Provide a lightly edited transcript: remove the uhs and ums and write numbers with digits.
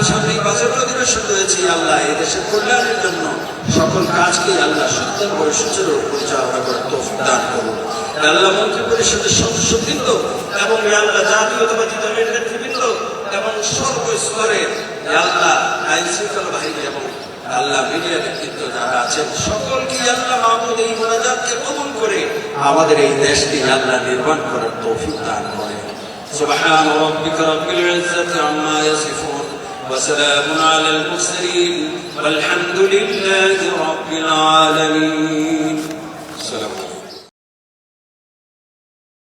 সামনে বাজেট অধিবেশন রয়েছে আল্লাহ এই দেশের কল্যাণের জন্য সকল কাজকে আল্লাহ সুন্দরভাবে সুচারু পরিচালনা করার তৌফিক দান করুন। আল্লাহ মন্ত্রী পরিষদের সদস্যবৃন্দ এবং আল্লাহ জাতীয়তাবাদী দলের নেতৃবৃন্দ এবং সর্বস্তরের আল্লাহ আইন শৃঙ্খলা বাহিনী এবং আল্লাহ মিডিয়া নেতৃত্ব যারা আছেন সকলকে আল্লাহ মাহমুদ এই মোনাজাতকে কবুল করে আমাদের এই দেশকে আল্লাহ নির্মাণ করার তৌফিক দান করেন। سبحان ربك رب العزة عما يصفون وسلام على المرسلين والحمد لله رب العالمين.